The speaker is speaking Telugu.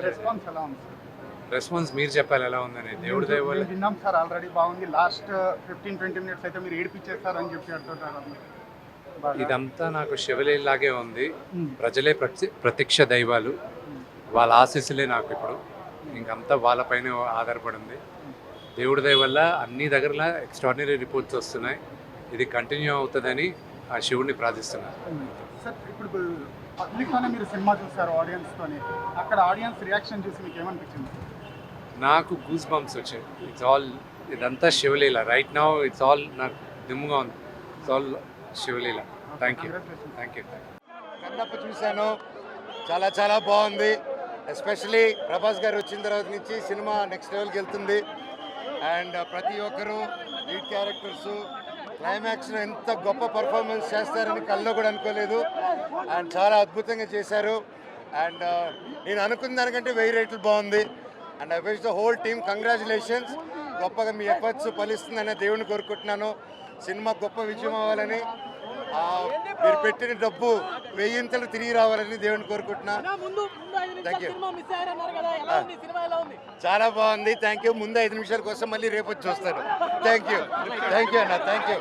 రెస్పాన్స్ ఎలా ఉంది సార్? రెస్పాన్స్ మీరు చెప్పాలి ఎలా ఉందని. దేవుడి దయ వల్ల మేము విన్నాం సార్, ఆల్రెడీ బాగుంది. లాస్ట్ 15-20 మినిట్స్ అయితే మీరు ఏడిపించేస్తారు అని చెప్పి అంటుంటారు. ఇదంతా నాకు శివలీలాగే ఉంది. ప్రజలే ప్రత్యక్ష దైవాలు, వాళ్ళ ఆశీస్సులే నాకు ఇప్పుడు ఇంకంతా వాళ్ళపైన ఆధారపడి ఉంది. దేవుడి దయ వల్ల అన్ని దగ్గరలా ఎక్స్ట్రాడినరీ రిపోర్ట్స్ వస్తున్నాయి. ఇది కంటిన్యూ అవుతుందని ఆ శివుడిని ప్రార్థిస్తున్నాను. సార్ ఇప్పుడు పబ్లిక్తోనే మీరు సినిమా చూస్తారు, ఆడియన్స్తోనే, అక్కడ ఆడియన్స్ రియాక్షన్ చూసి మీకు ఏమనిపించింది? నాకు గూస్ బంప్స్ వచ్చాయి. ఇట్స్ ఆల్ ఇదంతా శివలీల. రైట్ నౌ ఇట్స్ ఆల్ నాకు దిమ్ముగా ఉంది. ఇట్స్ ఆల్ శివలీల. Thank you. కన్నప్ప చూశాను, చాలా చాలా బాగుంది. ఎస్పెషలీ ప్రభాస్ గారు వచ్చిన తర్వాత నుంచి సినిమా నెక్స్ట్ లెవెల్కి వెళ్తుంది. అండ్ ప్రతి ఒక్కరూ లీడ్ క్యారెక్టర్స్ క్లైమాక్స్లో ఎంత గొప్ప పర్ఫార్మెన్స్ చేస్తారని కల్లో కూడా అనుకోలేదు. అండ్ చాలా అద్భుతంగా చేశారు. అండ్ నేను అనుకున్న దానికంటే 1000 రెట్లు బాగుంది. And I wish the whole team congratulations. గొప్పగా మీ ఎఫర్ట్స్ ఫలిస్తుందని దేవుని కోరుకుంటున్నాను. సినిమా గొప్ప విజయం అవ్వాలని, మీరు పెట్టిన డబ్బు 1000 తిరిగి రావాలని దేవుని కోరుకుంటున్నాను. Thank you. చాలా బాగుంది. Thank you. ముందు 5 నిమిషాల కోసం మళ్ళీ రేపు వచ్చి చూస్తాను. థ్యాంక్ యూ అన్న. Thank you.